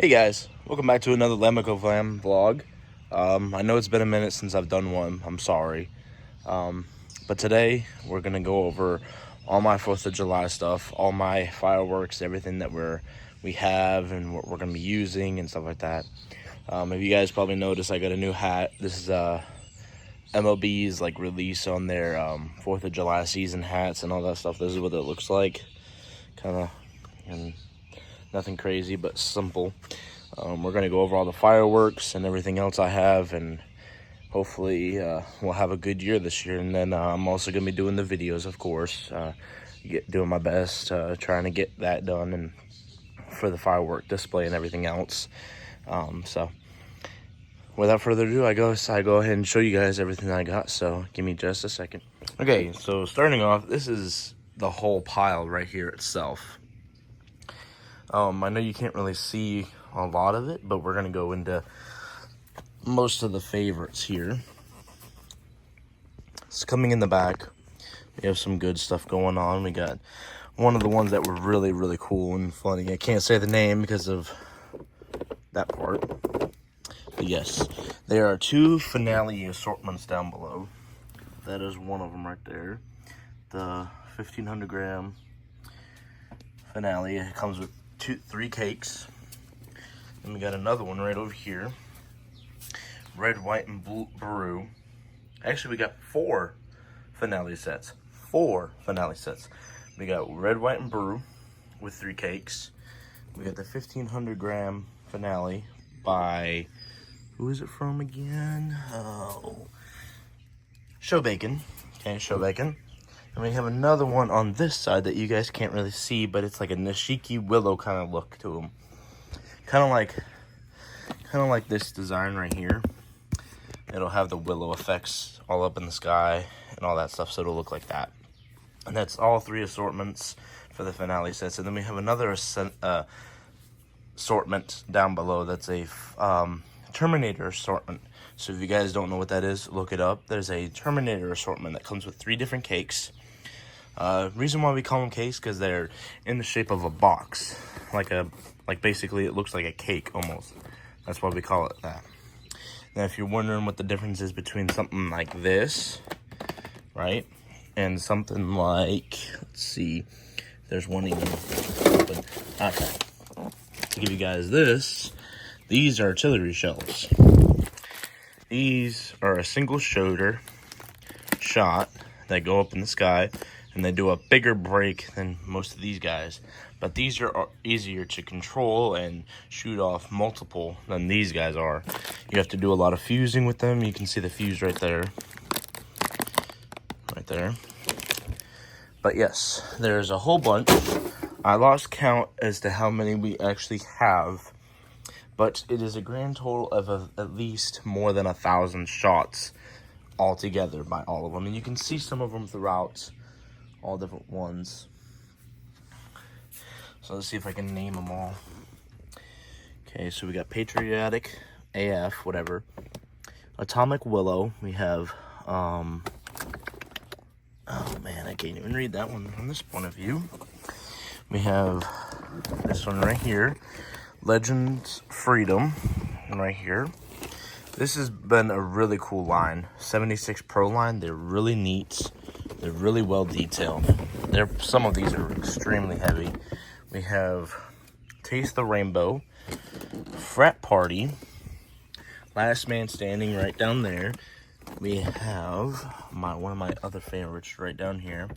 Hey guys, welcome back to another Lamico Flam vlog. I know it's been a minute since I've done one. I'm sorry. But today we're gonna go over all my 4th of July stuff, all my fireworks, everything that we have and what we're gonna be using and stuff like that. If you guys probably noticed, I got a new hat. This is MLB's like release on their 4th of July season hats and all that stuff. This is what it looks like, kind of, and nothing crazy but simple. We're going to go over all the fireworks and everything else I have, and hopefully we'll have a good year this year. And then I'm also going to be doing the videos, of course, doing my best, trying to get that done and for the firework display and everything else. So without further ado, I go ahead and show you guys everything I got, so give me just a second. Okay, so starting off, this is the whole pile right here itself. I know you can't really see a lot of it, but we're going to go into most of the favorites here. It's coming in the back. We have some good stuff going on. We got one of the ones that were really, really cool and funny. I can't say the name because of that part. But yes, there are 2 finale assortments down below. That is one of them right there. The 1,500 gram finale. It comes with 3 cakes. And we got another one right over here. Red, white, and blue brew. Actually, we got 4 finale sets. 4 finale sets. We got red, white, and brew with 3 cakes. We got the 1,500 gram finale by, who is it from again? Oh, Show Bacon. Okay, Show Bacon. And we have another one on this side that you guys can't really see, but it's like a Nishiki Willow kind of look to them. Kind of like this design right here. It'll have the willow effects all up in the sky and all that stuff, so it'll look like that. And that's all 3 assortments for the finale sets. And then we have another assortment down below that's a Terminator assortment. So if you guys don't know what that is, look it up. There's a Terminator assortment that comes with 3 different cakes. Reason why we call them cakes, because they're in the shape of a box, like basically it looks like a cake almost. That's why we call it that. Now, if you're wondering what the difference is between something like this, right, and something like, let's see, there's one even open. Okay, to give you guys this, these are artillery shells. These are a single shoulder shot that go up in the sky, and they do a bigger break than most of these guys. But these are easier to control and shoot off multiple than these guys are. You have to do a lot of fusing with them. You can see the fuse right there. Right there. But yes, there's a whole bunch. I lost count as to how many we actually have. But it is a grand total of at least more than 1,000 shots altogether by all of them. And you can see some of them throughout all different ones. So let's see if I can name them all. Okay, so we got Patriotic AF, whatever. Atomic Willow. We have, oh man, I can't even read that one from this point of view. We have this one right here. Legends Freedom, right here. This has been a really cool line. 76 Pro line. They're really neat. They're really well detailed. Some of these are extremely heavy. We have Taste the Rainbow, Frat Party, Last Man Standing right down there. We have one of my other favorites right down here,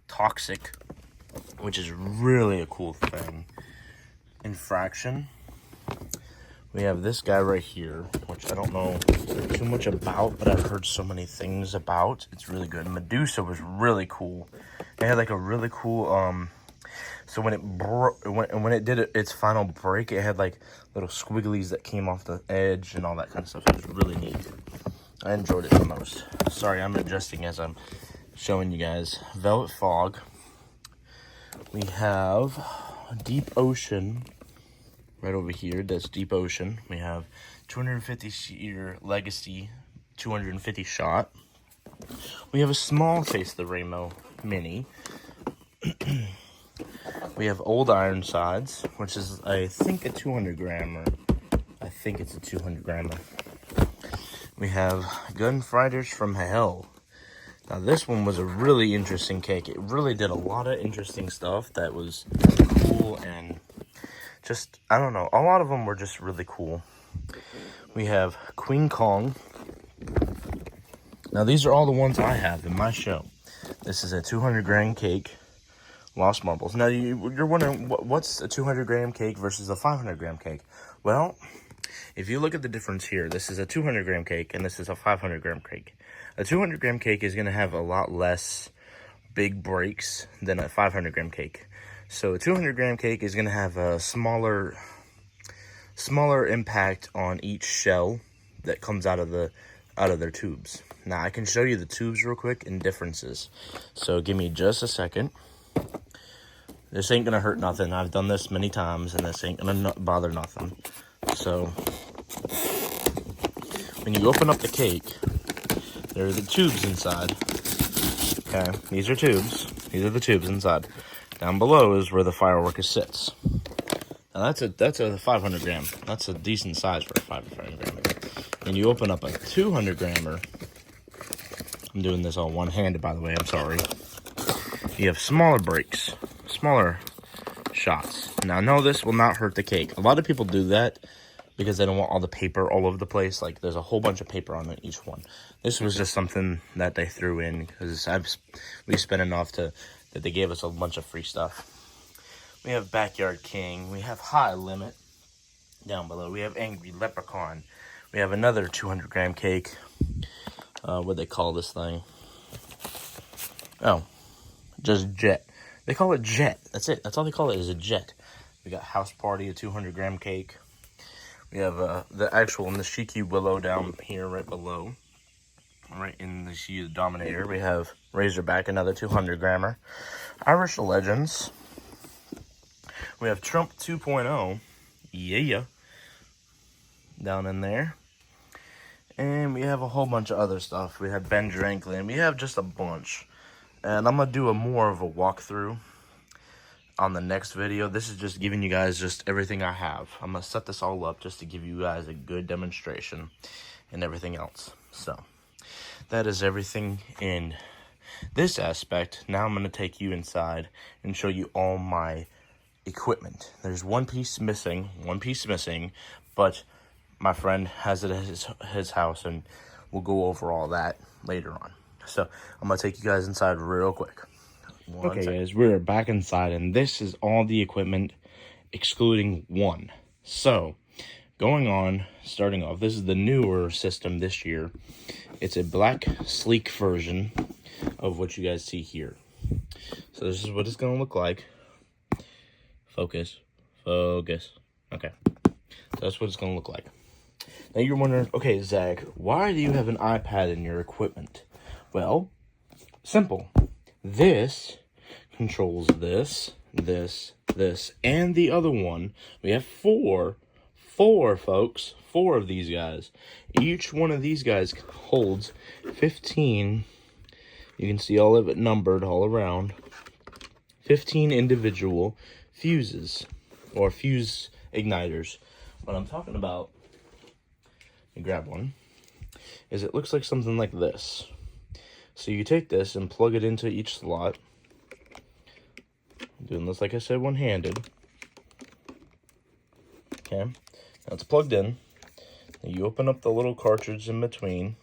Toxic, which is really a cool thing. Infraction. We have this guy right here, which I don't know too much about, but I've heard so many things about. It's really good. Medusa was really cool. It had like a really cool, so when it did its final break, it had like little squigglies that came off the edge and all that kind of stuff. It was really neat. I enjoyed it the most. Sorry, I'm adjusting as I'm showing you guys. Velvet Fog. We have Deep Ocean right over here. That's Deep Ocean. We have 250 Cedar Legacy 250 shot. We have a small Taste of the Rainbow mini. We have Old Ironsides, which is, I think, a 200 grammer. I think it's a 200 grammer. We have Gunfighters from Hell. Now, this one was a really interesting cake. It really did a lot of interesting stuff that was cool and just, I don't know, a lot of them were just really cool. We have Queen Kong. Now, these are all the ones I have in my show. This is a 200 gram cake, Lost Marbles. Now, you're wondering, what's a 200 gram cake versus a 500 gram cake? Well, if you look at the difference here, this is a 200 gram cake and this is a 500 gram cake. A 200 gram cake is going to have a lot less big breaks than a 500 gram cake. So a 200 gram cake is going to have a smaller impact on each shell that comes out of their tubes. Now I can show you the tubes real quick and differences. So give me just a second. This ain't going to hurt nothing. I've done this many times and this ain't going to bother nothing. So when you open up the cake, there are the tubes inside. Okay, these are tubes. These are the tubes inside. Down below is where the firework sits. Now that's a 500 gram. That's a decent size for a 500 gram. And you open up a 200 grammer. I'm doing this all one-handed, by the way. I'm sorry. You have smaller breaks, smaller shots. Now, no, this will not hurt the cake. A lot of people do that because they don't want all the paper all over the place. Like, there's a whole bunch of paper on each one. This was just something that they threw in because we spent enough that they gave us a bunch of free stuff. We have Backyard King. We have High Limit down below. We have Angry Leprechaun. We have another 200 gram cake. What they call this thing? Oh, just Jet. They call it Jet. That's it. That's all they call it, is a Jet. We got House Party, a 200 gram cake. We have the actual Nishiki Willow down here right below. Right in the She Dominator. We have Razorback, another 200 grammer. Irish Legends. We have Trump 2.0. Yeah. Down in there. And we have a whole bunch of other stuff. We have Ben Dranklin. We have just a bunch. And I'm going to do more of a walkthrough on the next video. This is just giving you guys just everything I have. I'm going to set this all up just to give you guys a good demonstration and everything else. So, that is everything in this aspect. Now I'm going to take you inside and show you all my equipment. There's one piece missing, but my friend has it at his house, and we'll go over all that later on. So I'm gonna take you guys inside real quick. Okay, guys, we're back inside, and this is all the equipment excluding one. So starting off, this is the newer system this year. It's a black sleek version of what you guys see here. So this is what it's gonna look like. Focus. Okay. So that's what it's gonna look like. Now you're wondering, okay, Zach, why do you have an iPad in your equipment? Well, simple. This controls this, and the other one. We have four, folks. 4 of these guys. Each one of these guys holds 15. You can see all of it numbered all around. 15 individual fuses, or fuse igniters. What I'm talking about, let me grab one, is it looks like something like this. So you take this and plug it into each slot. I'm doing this, like I said, one-handed. Okay, now it's plugged in. Now you open up the little cartridge in between.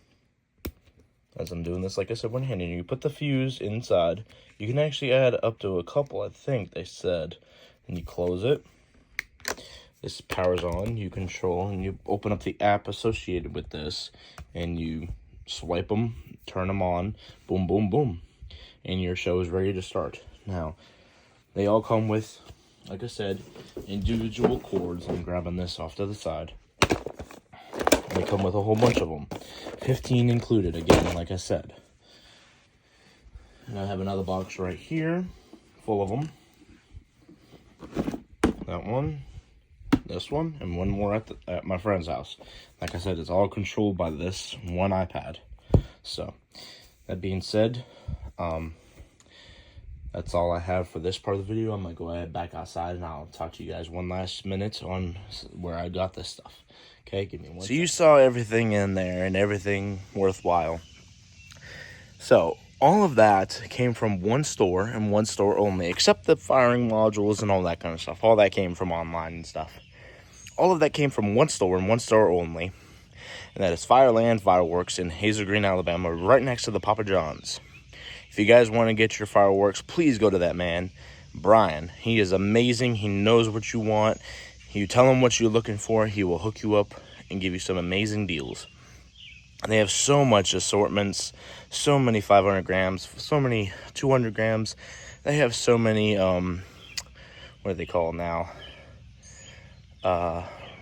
As I'm doing this, like I said, one-handed. You put the fuse inside. You can actually add up to a couple, I think they said. And you close it. This powers on. You control, and you open up the app associated with this, and you swipe them, turn them on, boom, boom, boom, and your show is ready to start. Now, they all come with, like I said, individual cords. I'm grabbing this off to the side. They come with a whole bunch of them, 15 included, again, like I said. And I have another box right here, full of them. That one, this one, and one more at my friend's house. Like I said, it's all controlled by this one iPad. So, that being said, that's all I have for this part of the video. I'm gonna go ahead back outside and I'll talk to you guys one last minute on where I got this stuff. Okay, give me one. So you saw everything in there and everything worthwhile. So all of that came from one store and one store only, except the firing modules and all that kind of stuff. All that came from online and stuff. All of that came from one store and one store only, and that is Fireland Fireworks in Hazel Green, Alabama, right next to the Papa John's. If you guys want to get your fireworks, please go to that man, Brian. He is amazing. He knows what you want. You tell him what you're looking for, he will hook you up and give you some amazing deals. And they have so much assortments, so many 500 grams, so many 200 grams. They have so many, what do they call now?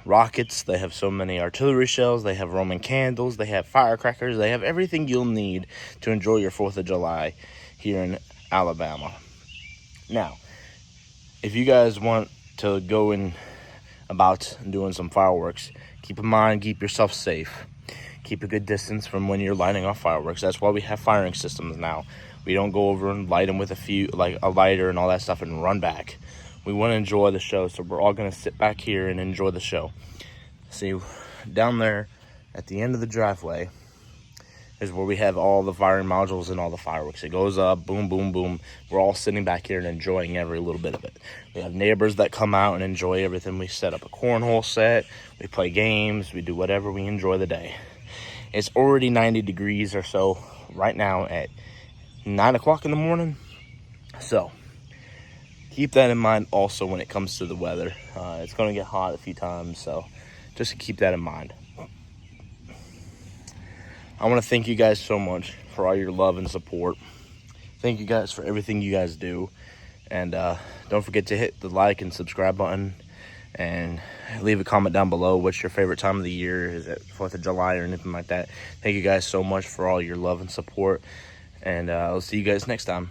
Rockets. They have so many artillery shells. They have Roman candles. They have firecrackers. They have everything you'll need to enjoy your 4th of July here in Alabama. Now, if you guys want to go in about doing some fireworks, keep in mind, keep yourself safe. Keep a good distance from when you're lighting off fireworks. That's why we have firing systems now. We don't go over and light them with a lighter and all that stuff and run back. We want to enjoy the show, so we're all going to sit back here and enjoy the show. See, down there at the end of the driveway is where we have all the firing modules and all the fireworks. It goes up, boom, boom, boom. We're all sitting back here and enjoying every little bit of it. We have neighbors that come out and enjoy everything. We set up a cornhole set. We play games. We do whatever. We enjoy the day. It's already 90 degrees or so right now at 9 o'clock in the morning. So keep that in mind also when it comes to the weather. It's going to get hot a few times, so just keep that in mind. I want to thank you guys so much for all your love and support. Thank you guys for everything you guys do. And don't forget to hit the like and subscribe button. And leave a comment down below. What's your favorite time of the year? Is it 4th of July or anything like that? Thank you guys so much for all your love and support. And I'll see you guys next time.